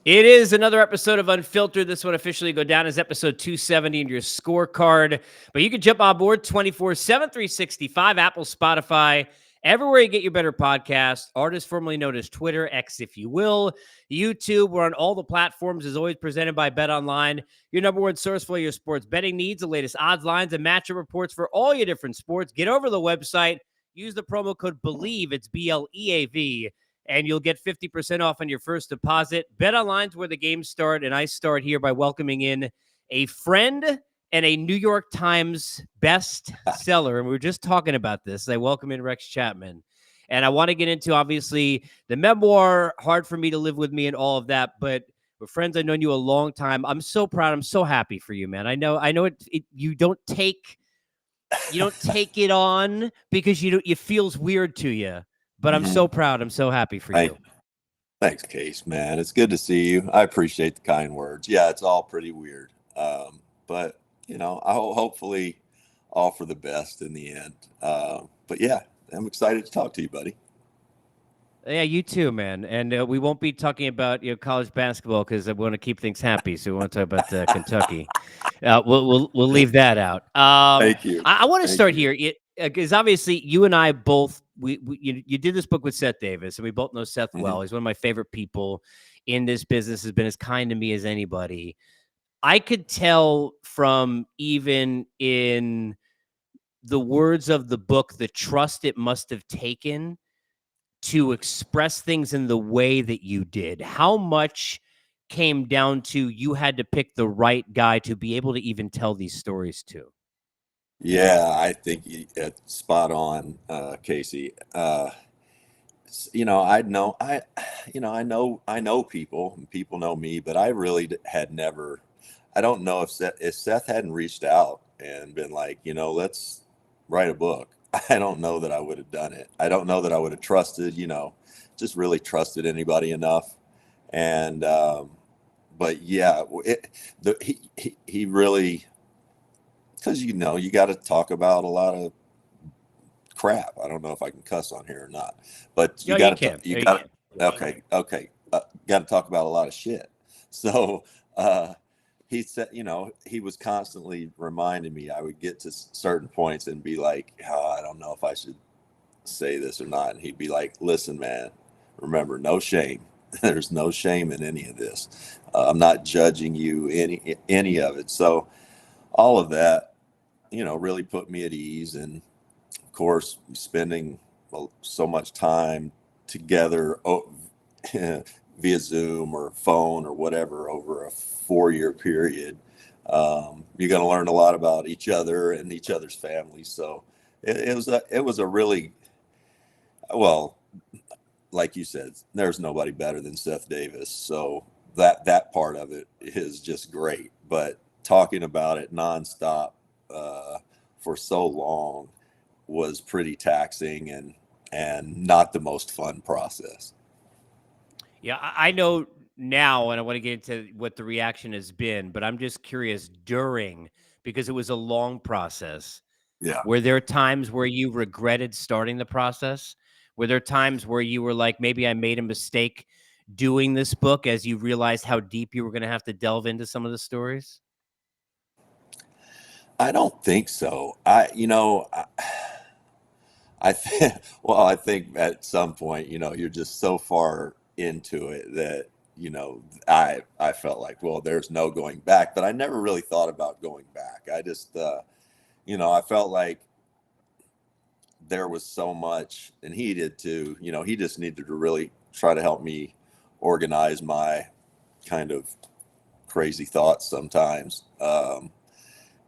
It is another episode of Unfiltered. This one officially go down as episode 270 in your scorecard. But you can jump on board 24/7, 365, Apple, Spotify, everywhere you get your better podcast. Artist formerly known as Twitter, X if you will. YouTube, we're on all the platforms, as always presented by BetOnline, your number one source for your sports betting needs, the latest odds, lines, and matchup reports for all your different sports. Get over to the website. Use the promo code BELIEVE. It's BLEAV, and you'll get 50% off on your first deposit. BetOnline's where the games start, and I start here by welcoming in a friend and a New York Times bestseller, and we were just talking about this. I welcome in Rex Chapman, and I want to get into, obviously, the memoir, Hard for Me to Live With Me, and all of that, but we're friends. I've known you a long time. I'm so proud. I'm so happy for you, man. I know you don't take it on because it feels weird to you, but I'm so proud. I'm so happy for Hey, you. thanks, Case, man. It's good to see you. I appreciate the kind words. Yeah, it's all pretty weird. But, hopefully all for the best in the end. But yeah, I'm excited to talk to you, buddy. Yeah, you too, man. And we won't be talking about college basketball because I want to keep things happy. So we want to talk about Kentucky. We'll leave that out. Thank you. I want to Thank start you. here because obviously you and I both you did this book with Seth Davis, and we both know Seth Mhm. well. He's one of my favorite people in this business. Has been as kind to me as anybody. I could tell from even in the words of the book the trust it must have taken to express things in the way that you did. How much came down to you had to pick the right guy to be able to even tell these stories to? Yeah, I think it's spot on, Casey. I know, I know people, and people know me, but I really had never. I don't know if Seth hadn't reached out and been like, let's write a book. I don't know that I would have done it. I don't know that I would have trusted, just really trusted anybody enough. And but yeah, he really, because you got to talk about a lot of crap. I don't know if I can cuss on here or not, but No, you can. you You got can. okay, got to talk about a lot of shit. So uh, he said, he was constantly reminding me. I would get to certain points and be like, oh, I don't know if I should say this or not, and he'd be like, listen, man, remember, no shame. There's no shame in any of this. I'm not judging you any of it. So all of that, really put me at ease. And of course, spending so much time together via Zoom or phone or whatever over a 4-year period, you're going to learn a lot about each other and each other's families. So it was a really, well, like you said, there's nobody better than Seth Davis. So that part of it is just great. But talking about it nonstop for so long was pretty taxing and not the most fun process. Yeah, I know now, and I want to get into what the reaction has been, but I'm just curious during, because it was a long process. Yeah. Were there times where you regretted starting the process? Were there times where you were like, maybe I made a mistake doing this book as you realized how deep you were going to have to delve into some of the stories? I don't think so. I think, well, I think at some point, you're just so far into it that, I felt like, well, there's no going back, but I never really thought about going back. I just, I felt like there was so much, and he did too. He just needed to really try to help me organize my kind of crazy thoughts sometimes,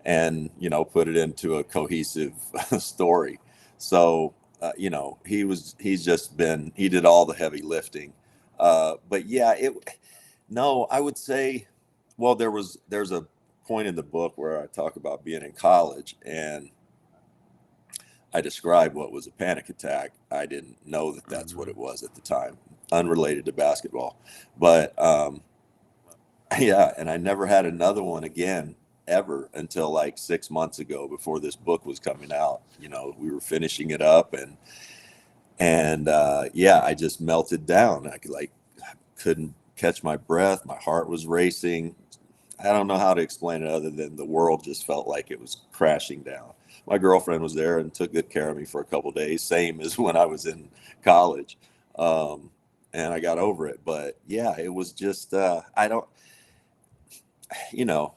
and put it into a cohesive story. So he did all the heavy lifting. But yeah, no, I would say, well, there's a point in the book where I talk about being in college, and I described what was a panic attack. I didn't know that that's what Mhm. it was at the time, unrelated to basketball. But yeah, and I never had another one again ever until like 6 months ago before this book was coming out. We were finishing it up, and yeah, I just melted down. I couldn't catch my breath. My heart was racing. I don't know how to explain it other than the world just felt like it was crashing down. My girlfriend was there and took good care of me for a couple of days, same as when I was in college. Um, and I got over it. But yeah, it was just, I don't,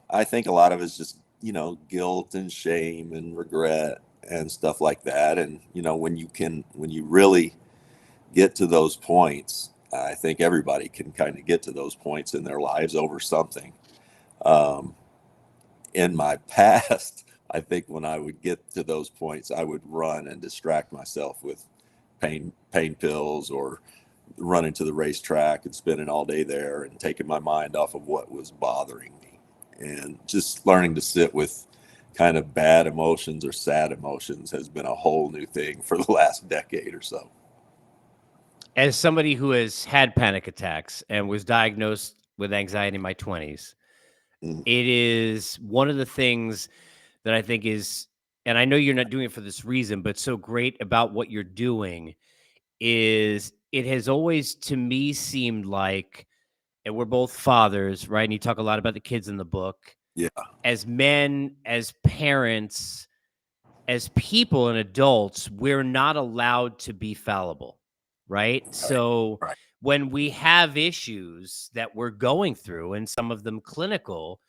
I think a lot of it's just, guilt and shame and regret and stuff like that. And, when you really get to those points, I think everybody can kind of get to those points in their lives over something. Um, in my past, I think when I would get to those points, I would run and distract myself with pain pills, or running to the racetrack and spending all day there and taking my mind off of what was bothering me, and just learning to sit with kind of bad emotions or sad emotions has been a whole new thing for the last decade or so. As somebody who has had panic attacks and was diagnosed with anxiety in my 20s, Mm, it is one of the things that I think is, and I know you're not doing it for this reason, but so great about what you're doing is it has always to me seemed like, and we're both fathers, right? And you talk a lot about the kids in the book. yeah, As men, as parents, as people and adults, we're not allowed to be fallible, right? right, So right, when we have issues that we're going through, and some of them clinical,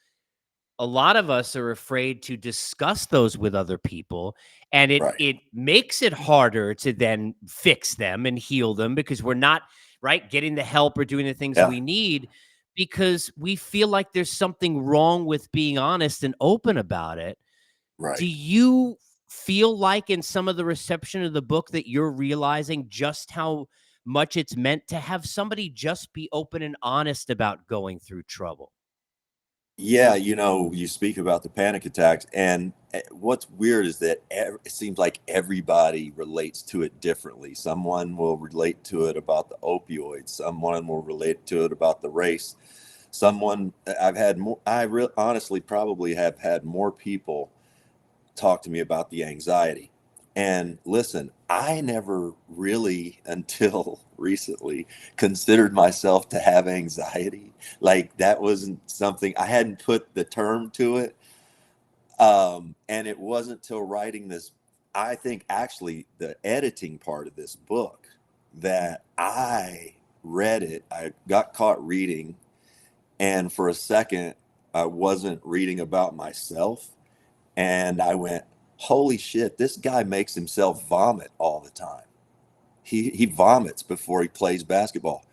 a lot of us are afraid to discuss those with other people, and it right, it makes it harder to then fix them and heal them, because we're not right getting the help or doing the things yeah, we need, because we feel like there's something wrong with being honest and open about it. Do right. you feel like in some of the reception of the book that you're realizing just how much it's meant to have somebody just be open and honest about going through trouble? Yeah, you speak about the panic attacks, and what's weird is that it seems like everybody relates to it differently. Someone will relate to it about the opioids, someone will relate to it about the race. I've had more, honestly probably have had more people talk to me about the anxiety. And listen, I never really until recently considered myself to have anxiety. Like that wasn't something I hadn't put the term to it. And it wasn't till writing this, I think actually the editing part of this book, that I read it. I got caught reading, and for a second, I wasn't reading about myself. And I went, holy shit, this guy makes himself vomit all the time. He vomits before he plays basketball.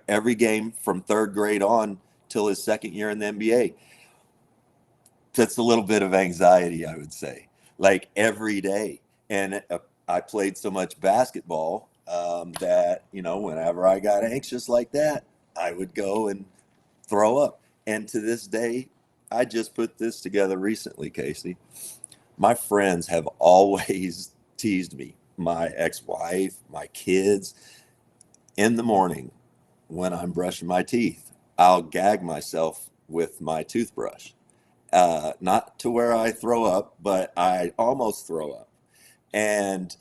Every game from third grade on till his second year in the NBA. That's a little bit of anxiety, I would say, like every day. And I played so much basketball that, whenever I got anxious like that, I would go and throw up. And to this day, I just put this together recently, Casey. My friends have always teased me, my ex-wife, my kids. In the morning when I'm brushing my teeth, I'll gag myself with my toothbrush. Not to where I throw up, but I almost throw up. And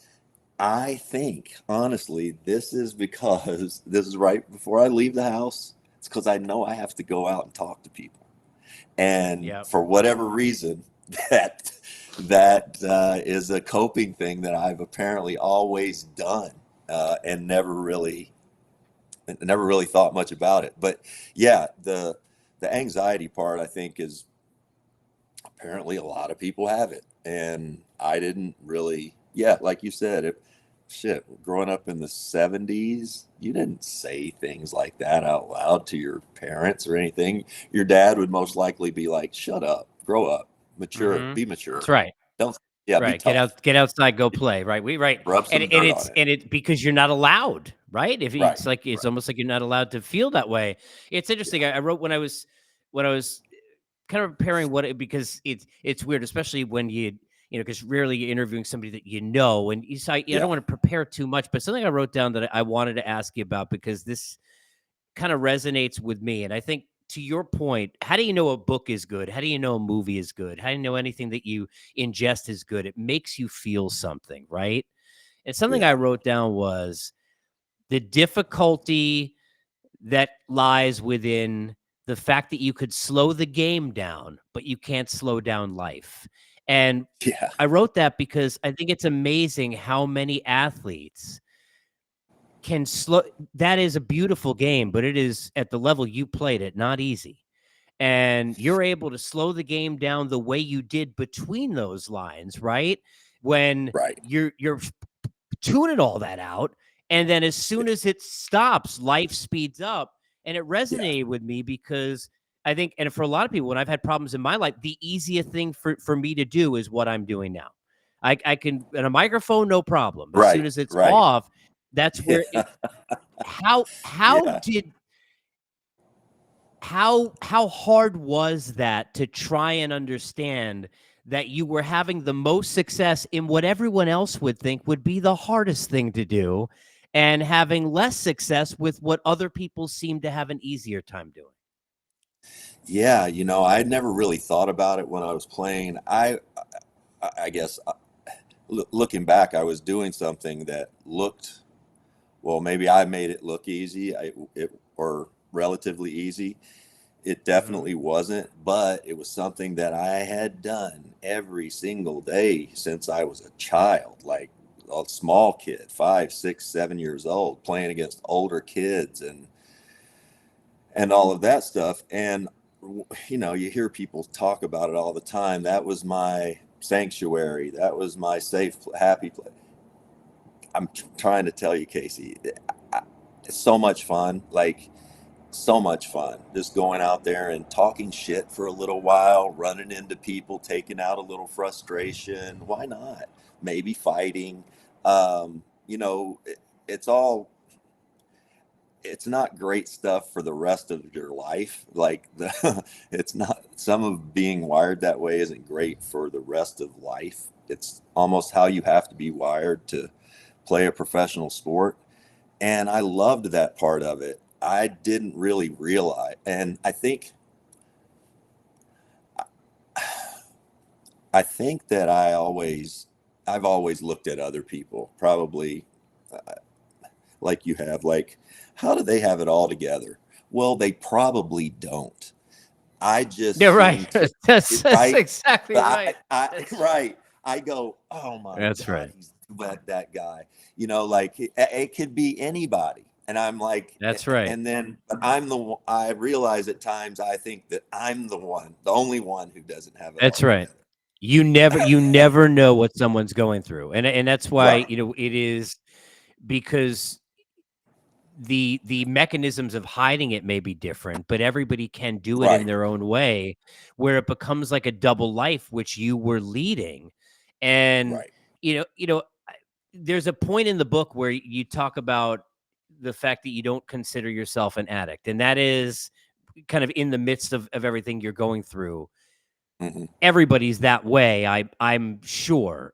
I think, honestly, this is because this is right before I leave the house. It's because I know I have to go out and talk to people. And Yep. for whatever reason, that is a coping thing that I've apparently always done, and never really thought much about it. But yeah, the anxiety part, I think, is apparently a lot of people have it, and I didn't really. Yeah, like you said, growing up in the 70s, you didn't say things like that out loud to your parents or anything. Your dad would most likely be like, shut up, grow up, mature, Mhm. be That's mature. right. Don't, yeah, be Right. Get tough, out, get outside, go play. Right. Right. rub And some dirt on it. and it because you're not allowed, right? If Right, it's like it's right. almost like you're not allowed to feel that way. It's Yeah, interesting. I wrote when I was kind of preparing because it's weird, especially when because rarely you're interviewing somebody that and I don't yeah, want to prepare too much, but something I wrote down that I wanted to ask you about, because this kind of resonates with me. And I think, to your point, how do you know a book is good? How do you know a movie is good? How do you know anything that you ingest is good? It makes you feel something, right? And something yeah, I wrote down was the difficulty that lies within the fact that you could slow the game down, but you can't slow down life. And Yeah. I wrote that because I think it's amazing how many athletes can slow. That is a beautiful game, but it is at the level you played it, not easy. And you're able to slow the game down the way you did between those lines, right? When Right. you're tuning all that out, and then as soon as it stops, life speeds up. And it Yeah. resonated with me because I think, and for a lot of people, when I've had problems in my life, the easiest thing for me to do is what I'm doing now. I can, and a microphone, no problem. As soon Right. as it's Right. off, that's Yeah. where it, how Yeah. did how hard was that to try and understand that you were having the most success in what everyone else would think would be the hardest thing to do, and having less success with what other people seem to have an easier time doing? Yeah. I'd never really thought about it when I was playing. I guess looking back, I was doing something that looked, well, maybe I made it look easy, or relatively easy. It Mhm. definitely wasn't, but it was something that I had done every single day since I was a child, like a small kid, 5, 6, 7 years old, playing against older kids and all of that stuff. And you hear people talk about it all the time. That was my sanctuary. That was my safe, happy place. I'm trying to tell you, Casey, it's so much fun. Like, so much fun just going out there and talking shit for a little while, running into people, taking out a little frustration. Why not? Maybe fighting. It's all, it's not great stuff for the rest of your life. Like, it's not, some of being wired that way isn't great for the rest of life. It's almost how you have to be wired to play a professional sport. And I loved that part of it. I didn't really realize, and I think that I've always looked at other people, probably uh, like you have, like, how do they have it all together? Well, they probably don't. I Yeah, just right. seem to, That's right? exactly right. That's Right. I go, oh my that's God, right. he's that guy. Like, it could be anybody. And I'm like, That's right. and then I realize at times I think that I'm the only one who doesn't have it That's all right. together. You never know what someone's going through. And that's why, Right. it is because the mechanisms of hiding it may be different, but everybody can do it in Right. their own way, where it becomes like a double life which you were leading. And Right. there's a point in the book where you talk about the fact that you don't consider yourself an addict, and that is kind of in the midst of everything you're going through. Hmm. Everybody's that way, I'm sure,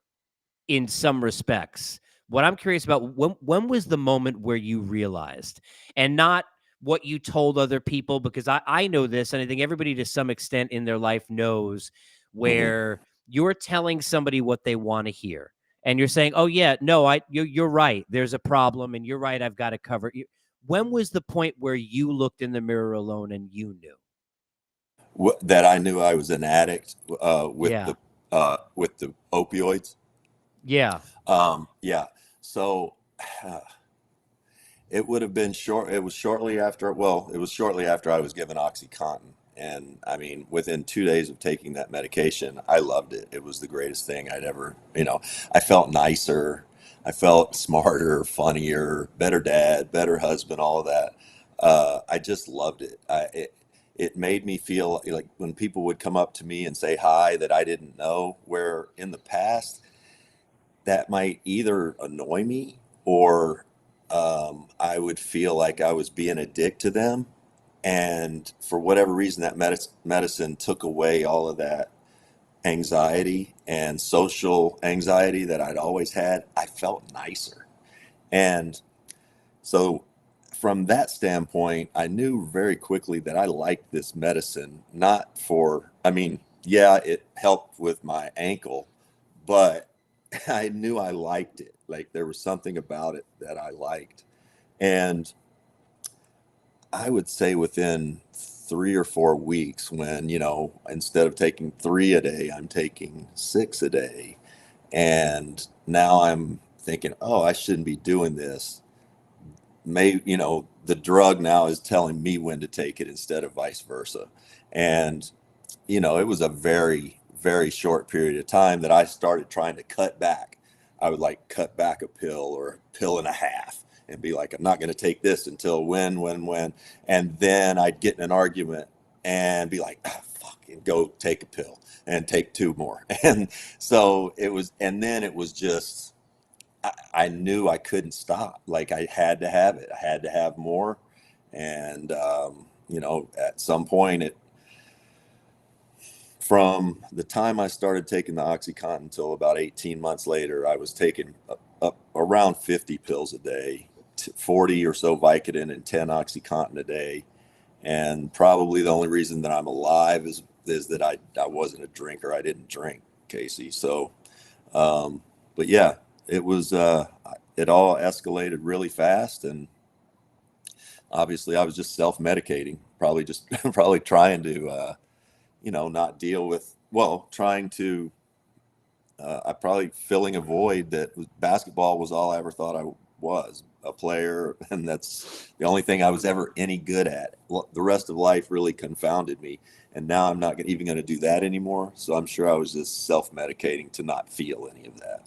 in some respects. What I'm curious about, when was the moment where you realized, and not what you told other people, because I know this, and I think everybody to some extent in their life knows, Hmm. where you're telling somebody what they want to hear, and you're saying, "Oh yeah, no, you're right. There's a problem, and you're right. I've got to cover it." When was the point where you looked in the mirror alone and you knew? That I knew I was an addict, Yeah, with the opioids. yeah, Yeah. So it would have been short. It was shortly after. Well, it was shortly after I was given OxyContin, and I mean, within 2 days of taking that medication, I loved it. It was the greatest thing I'd ever. I felt nicer. I felt smarter, funnier, better dad, better husband, all of that. I just loved it. It made me feel like when people would come up to me and say hi that I didn't know, where in the past that might either annoy me or I would feel like I was being a dick to them. And for whatever reason, that medicine took away all of that anxiety and social anxiety that I'd always had. I felt nicer. And so, from that standpoint, I knew very quickly that I liked this medicine, not for, I mean, yeah, it helped with my ankle, but I knew I liked it. Like, there was something about it that I liked. And I would say within 3 or 4 weeks, when, instead of taking 3 a day, I'm taking 6 a day. And now I'm thinking, oh, I shouldn't be doing this. Maybe, the drug now is telling me when to take it instead of vice versa. And, it was a very, very short period of time that I started trying to cut back. I would like cut back a pill or a pill and a half and be like, I'm not going to take this until when. And then I'd get in an argument and be like, ah, fuck, and go take a pill and take two more. And so it was, and then it was just, I knew I couldn't stop. Like I had to have it. I had to have more. And, at some point, from the time I started taking the OxyContin until about 18 months later, I was taking up around 50 pills a day, 40 or so Vicodin and 10 OxyContin a day. And probably the only reason that I'm alive is that I wasn't a drinker. I didn't drink, Casey. So, but yeah, it was, it all escalated really fast. And obviously I was just self-medicating, probably trying to, not deal with, well, trying to, I probably filling a void that basketball was all I ever thought I was, a player. And that's the only thing I was ever any good at. The rest of life really confounded me. And now I'm not even going to do that anymore. So I'm sure I was just self-medicating to not feel any of that.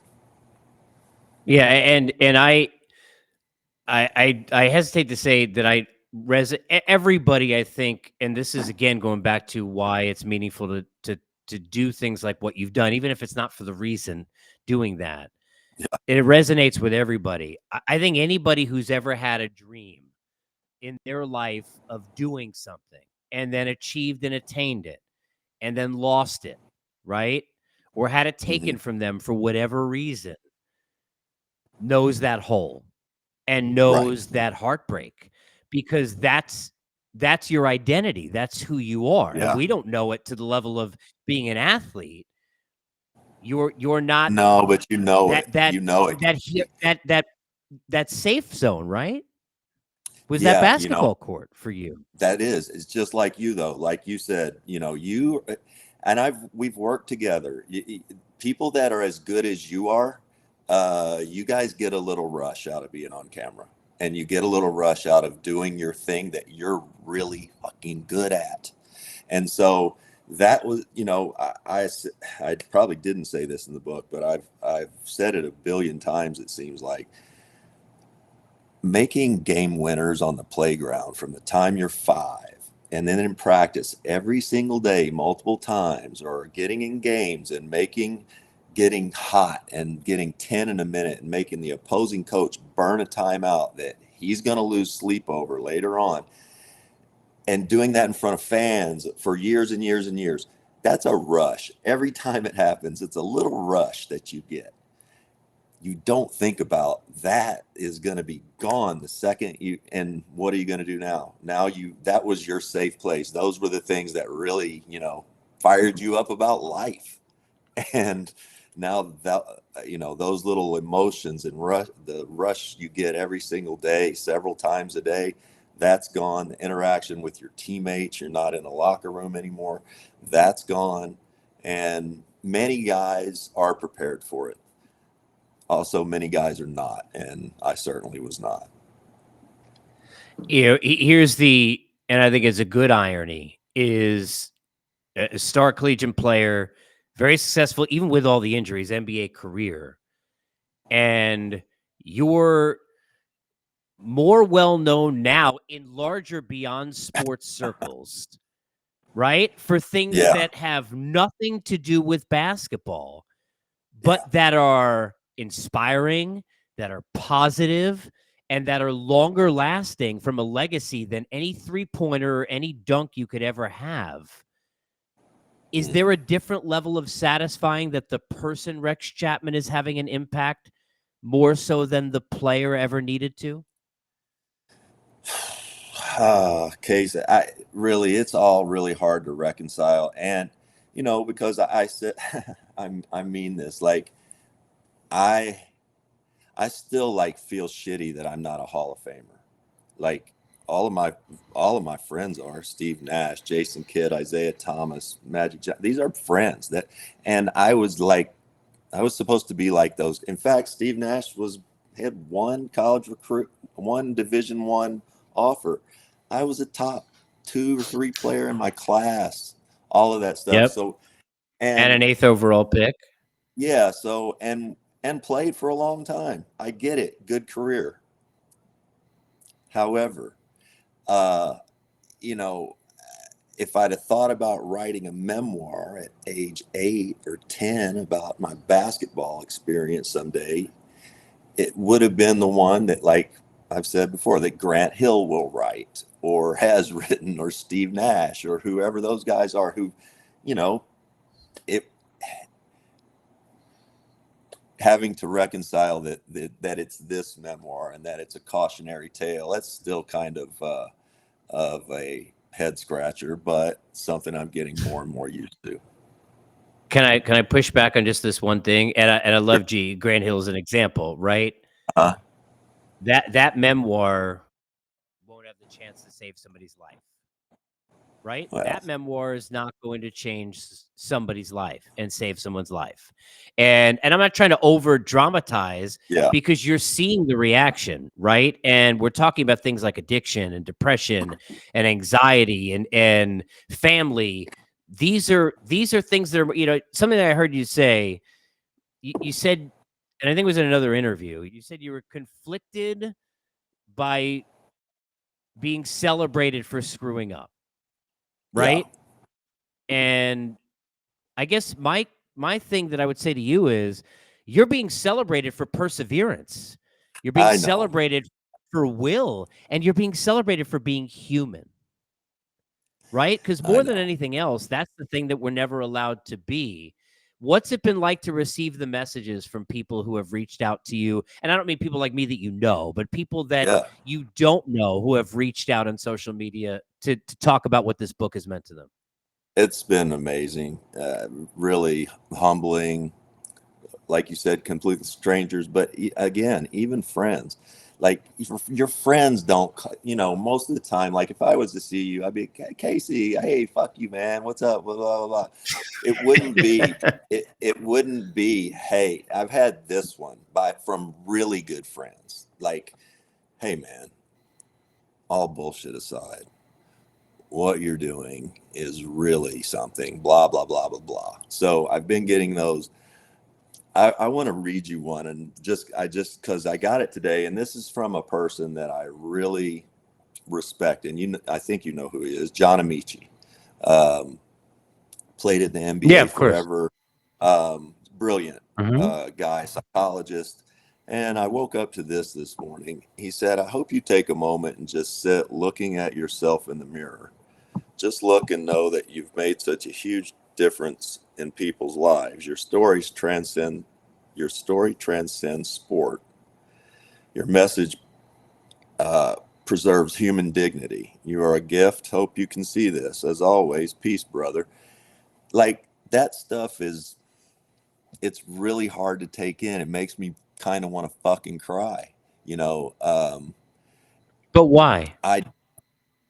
Yeah, and I hesitate to say that everybody, I think, and this is again going back to why it's meaningful to do things like what you've done, even if it's not for the reason doing that. Yeah. It resonates with everybody. I think anybody who's ever had a dream in their life of doing something and then achieved and attained it and then lost it, right? Or had it taken Mm-hmm. from them for whatever reason, knows that hole and Right. knows that heartbreak, because that's your identity. That's who you are. And Yeah. we don't know it to the level of being an athlete. You're not No, but you know it. that that You know it. that he- that safe zone, right? Was that Yeah, basketball court for you? that is. It's just like you though. Like you said, you and we've worked together. People that are as good as you are, you guys get a little rush out of being on camera, and you get a little rush out of doing your thing that you're really fucking good at. And so that was, I probably didn't say this in the book, but I've said it a billion times. It seems like making game winners on the playground from the time you're 5, and then in practice every single day multiple times, or getting in games and getting hot and getting 10 in a minute and making the opposing coach burn a timeout that he's going to lose sleep over later on, and doing that in front of fans for years and years and years. That's a rush. Every time it happens, it's a little rush that you get. You don't think about that is going to be gone the second and what are you going to do now? That was your safe place. Those were the things that really, fired you up about life. And now that, those little emotions and the rush you get every single day, several times a day, that's gone. The interaction with your teammates, you're not in a locker room anymore. That's gone. And many guys are prepared for it. Also, many guys are not, and I certainly was not. Here's and I think it's a good irony, is a star collegiate player, very successful, even with all the injuries, NBA career. And you're more well known now in larger beyond sports circles, right? For things Yeah. that have nothing to do with basketball, but Yeah. that are inspiring, that are positive, and that are longer lasting from a legacy than any 3-pointer or any dunk you could ever have. Is Mm. there a different level of satisfying that the person Rex Chapman is having an impact more so than the player ever needed to? Case, it's all really hard to reconcile. And, because I said, I mean this, like, I, I still like feel shitty that I'm not a Hall of Famer. Like, all of my friends are Steve Nash, Jason Kidd, Isaiah Thomas, Magic Johnson. These are friends that, and I was like, I was supposed to be like those. In fact, Steve Nash had one college recruit, one Division I offer. I was a top 2 or 3 player in my class, all of that stuff. Yep. So, And and an 8th overall pick. yeah, so, and played for a long time. I get it. Good career. However, uh, you know, if I'd have thought about writing a memoir at age 8 or 10 about my basketball experience someday, it would have been the one that, like I've said before, that Grant Hill will write or has written, or Steve Nash, or whoever those guys are who, you know, it having to reconcile that it's this memoir and that it's a cautionary tale. That's still kind of a head scratcher, but something I'm getting more and more used to. Can I push back on just this one thing? And I love Grant Hill as an example, right? Uh, That memoir won't have the chance to save somebody's life. Right? well, That memoir is not going to change somebody's life and save someone's life. And I'm not trying to over dramatize, yeah, because you're seeing the reaction, right? And we're talking about things like addiction and depression and anxiety and family. These are things that are, something that I heard you say. You said, and I think it was in another interview, you said you were conflicted by being celebrated for screwing up, yeah, right? And I guess my thing that I would say to you is, you're being celebrated for perseverance. You're being I know, celebrated for will, and you're being celebrated for being human, right? Because I more than know. anything else, that's the thing that we're never allowed to be. What's it been like to receive the messages from people who have reached out to you? And I don't mean people like me that you know, but people that Yeah, you don't know who have reached out on social media to talk about what this book has meant to them. it's been amazing, really humbling. Like you said, complete strangers, but again, even friends. Like your friends don't, most of the time. Like if I was to see you, I'd be, Casey, hey, fuck you, man. What's up? Blah blah blah. Blah." It wouldn't be. It wouldn't be. Hey, I've had this one from really good friends. Like, hey, man. All bullshit aside, what you're doing is really something. Blah blah blah blah blah. So I've been getting those. I want to read you one, and just because I got it today, and this is from a person that I really respect, and I think you know who he is, John Amici. Um, Played in the Yeah, NBA of course. forever. Brilliant Mhm. guy, psychologist. And I woke up to this morning. He said, "I hope you take a moment and just sit looking at yourself in the mirror. Just look and know that you've made such a huge difference in people's lives. Your story transcends sport. Your message preserves human dignity. You are a gift. Hope you can see this. As always, peace, brother." Like that stuff it's really hard to take in. It makes me kind of want to fucking cry. You know, But why? I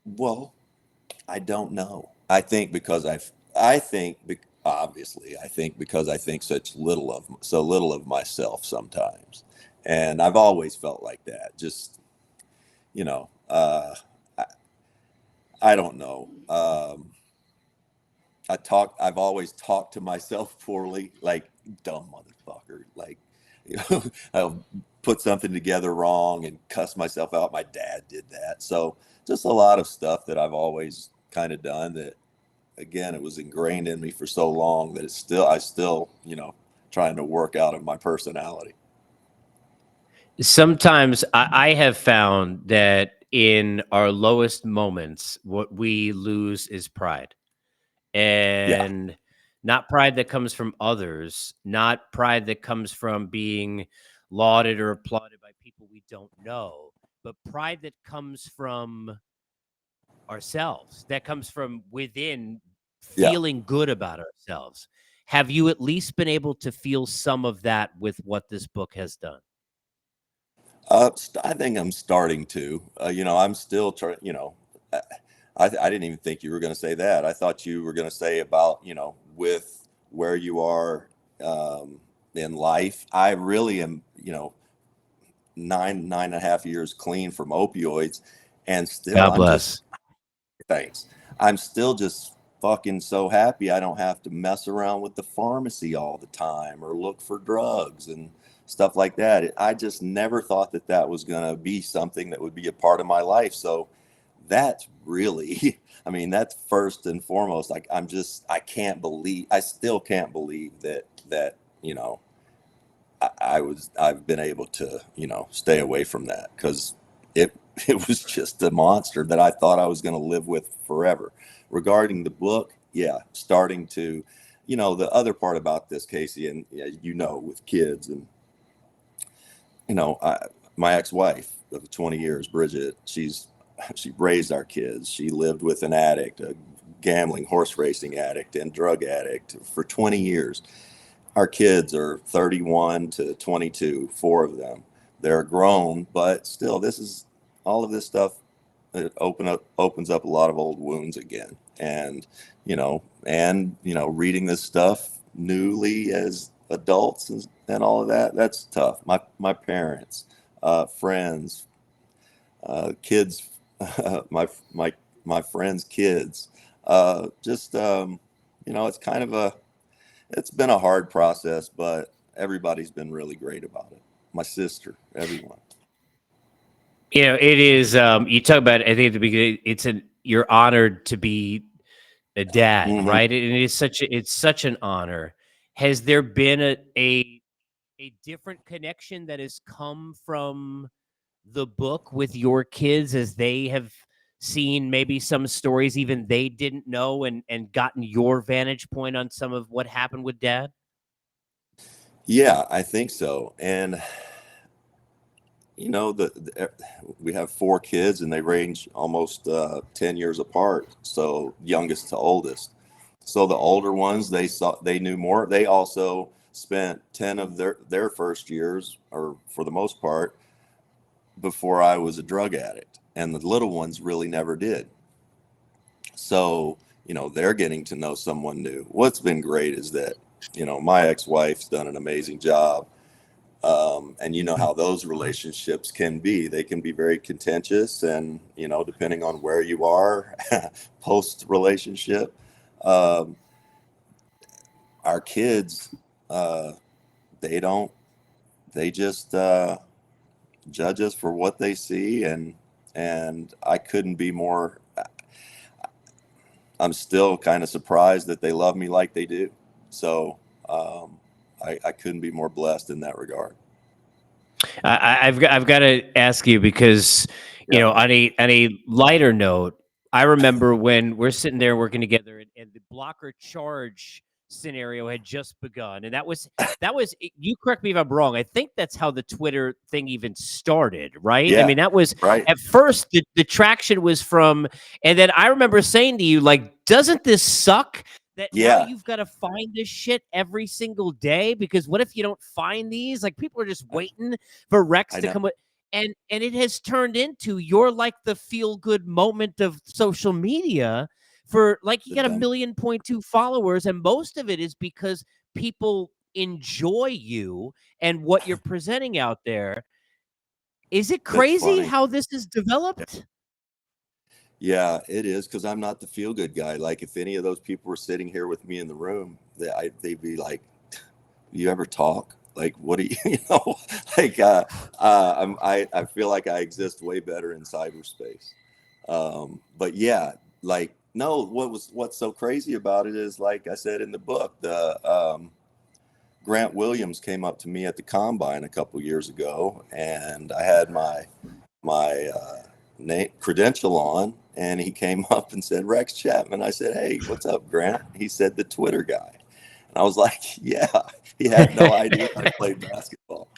well, I don't know. I think because I think obviously I think because I think so little of myself sometimes, and I've always felt like that. Just you know, I, I don't know. I've always talked to myself poorly, like dumb motherfucker. Like, I'll put something together wrong and cuss myself out. My dad did that. So just a lot of stuff that I've always kind of done that, again, it was ingrained in me for so long that I still, trying to work out of my personality. Sometimes I have found that in our lowest moments, what we lose is pride. Yeah. And not pride that comes from others, not pride that comes from being lauded or applauded by people we don't know, but pride that comes from ourselves, that comes from within, Yeah. feeling good about ourselves. Have you at least been able to feel some of that with what this book has done? I think I'm starting to. I'm still trying. I, I didn't even think you were going to say that. I thought you were going to say about with where you are in life. I really am. Nine and a half years clean from opioids, and still God I'm just bless. thanks. I'm still just fucking so happy I don't have to mess around with the pharmacy all the time or look for drugs and stuff like that. I just never thought that that was going to be something that would be a part of my life. So that's really, I mean, that's first and foremost. Like, I still can't believe that, you know, I've been able to, stay away from that because it, it was just a monster that I thought I was going to live with forever. Regarding the book, yeah, starting to, the other part about this, Casey, and with kids and, my ex-wife of 20 years, Bridget, she raised our kids. She lived with an addict, a gambling, horse racing addict, and drug addict for 20 years. Our kids are 31 to 22, four of them. They're grown, but still, all of this stuff. It opens up a lot of old wounds again, and reading this stuff newly as adults and all of that. That's tough. My parents, friends, kids, my friends' kids. Just it's been a hard process, but everybody's been really great about it. My sister, everyone. It is. You talk about. I think at the beginning, you're honored to be a dad, Hmm. right? And it's such an honor. Has there been a different connection that has come from the book with your kids as they have seen maybe some stories even they didn't know and gotten your vantage point on some of what happened with dad? Yeah, I think so. And we have four kids, and they range almost 10 years apart. So youngest to oldest. So the older ones, they knew more. They also spent 10 of their first years, or for the most part, before I was a drug addict, and the little ones really never did. So, they're getting to know someone new. What's been great is that, my ex-wife's done an amazing job. And you know how those relationships can be. They can be very contentious, and, depending on where you are post relationship, um, our kids, uh, they don't, they just judge us for what they see. And I couldn't be more, I'm still kind of surprised that they love me like they do. So um, I couldn't be more blessed in that regard. I've got to ask you because Yeah. on a lighter note, I remember when we're sitting there working together and the blocker charge scenario had just begun, and that was you correct me if I'm wrong. I think that's how the Twitter thing even started, right? I Yeah. mean, that was Right. at first the traction was from, and then I remember saying to you like, "Doesn't this suck?" That now Yeah. you've got to find this shit every single day because what if you don't find these? Like people are just I, waiting for Rex I to know. come with, and it has turned into you're like the feel good moment of social media for like you The got a dumb. 1.2 million followers, and most of it is because people enjoy you and what you're presenting out there. Is it That's crazy funny. how this is developed? Yeah, it is, because I'm not the feel good guy. Like, if any of those people were sitting here with me in the room, they'd be like, "You ever talk? Like, what do you, like, I feel like I exist way better in cyberspace. But yeah, like, no, what's so crazy about it is, like I said in the book, Grant Williams came up to me at the combine a couple years ago, and I had my name credential on, and he came up and said, "Rex Chapman." I said, "Hey, what's up, Grant?" He said, "The Twitter guy." And I was like, "Yeah." He had no idea I played basketball.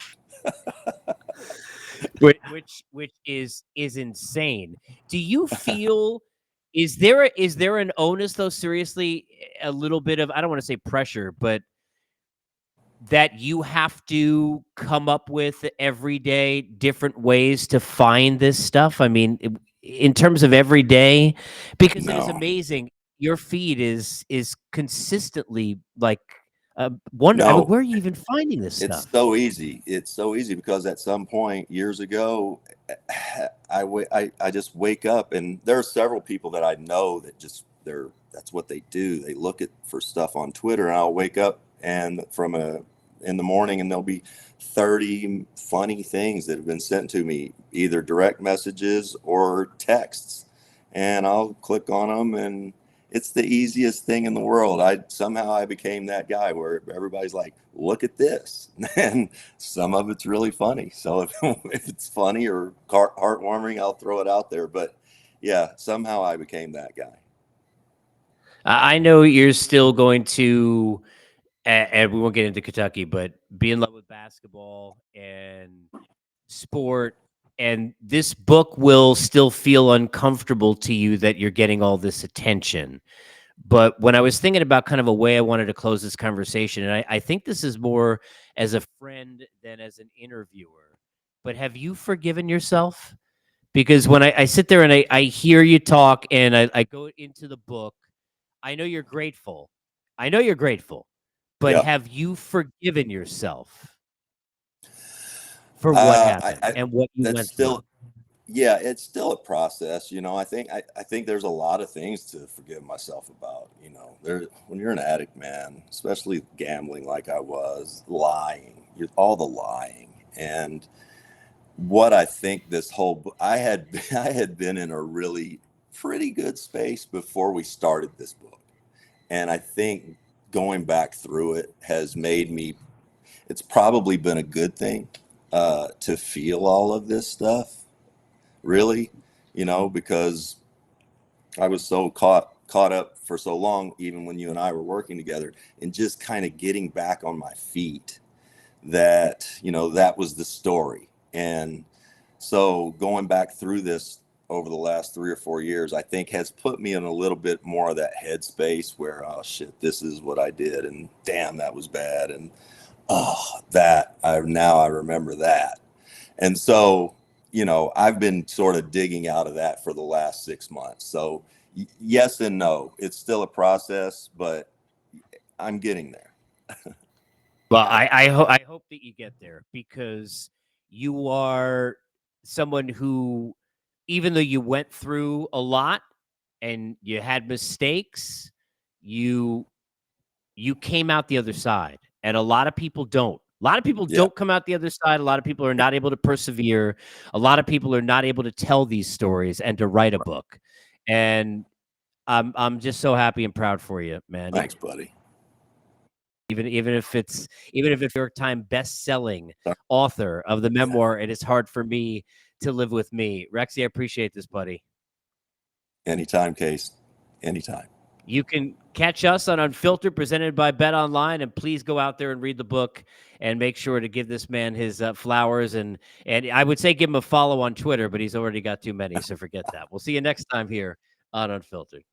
which is insane. Do you feel is there an onus though, seriously, a little bit of, I don't want to say pressure, but that you have to come up with every day different ways to find this stuff? I mean, in terms of every day, because it is No, amazing. Your feed is consistently like wonder. I mean, no, where are you even finding this it's stuff? so easy. It's so easy because at some point years ago, I just wake up and there are several people that I know that just that's what they do. They look at for stuff on Twitter, and I'll wake up and in the morning, and there'll be 30 funny things that have been sent to me, either direct messages or texts, and I'll click on them, and it's the easiest thing in the world. I became that guy where everybody's like, look at this. And some of it's really funny. So if it's funny or heartwarming, I'll throw it out there. But yeah, somehow I became that guy. I know you're still going to, and we won't get into Kentucky, but be in love with basketball and sport. And this book will still feel uncomfortable to you that you're getting all this attention. But when I was thinking about kind of a way I wanted to close this conversation, and I think this is more as a friend than as an interviewer, but have you forgiven yourself? Because when I sit there and I hear you talk and I go into the book, I know you're grateful. I know you're grateful, but Yeah. have you forgiven yourself for what happened and what you That's went through? still, yeah, it's still a process. I think there's a lot of things to forgive myself about. When you're an addict, man, especially gambling like I was, lying, all the lying. And what I think this whole I had I had been in a really pretty good space before we started this book. And I think going back through it has made me, it's probably been a good thing to feel all of this stuff, really, because I was so caught up for so long, even when you and I were working together, and just kind of getting back on my feet, that that was the story. And so going back through this over the last 3 or 4 years, I think has put me in a little bit more of that headspace where, oh shit, this is what I did, and damn, that was bad, and oh, that I remember that. And so, I've been sort of digging out of that for the last 6 months. So yes and no, it's still a process, but I'm getting there. Well, I hope that you get there because you are someone who, even though you went through a lot and you had mistakes, you you came out the other side, and a lot of people don't. A lot of people Yeah. don't come out the other side. A lot of people are not able to persevere. A lot of people are not able to tell these stories and to write a book. And I'm just so happy and proud for you, man. Thanks, buddy. Even if it's New York Times best-selling author of the memoir, it is hard for me to live with me. Rexy, I appreciate this, buddy. Anytime, Case. Anytime. You can catch us on Unfiltered, presented by Bet Online, and please go out there and read the book and make sure to give this man his flowers. And I would say give him a follow on Twitter, but he's already got too many, so forget that. We'll see you next time here on Unfiltered.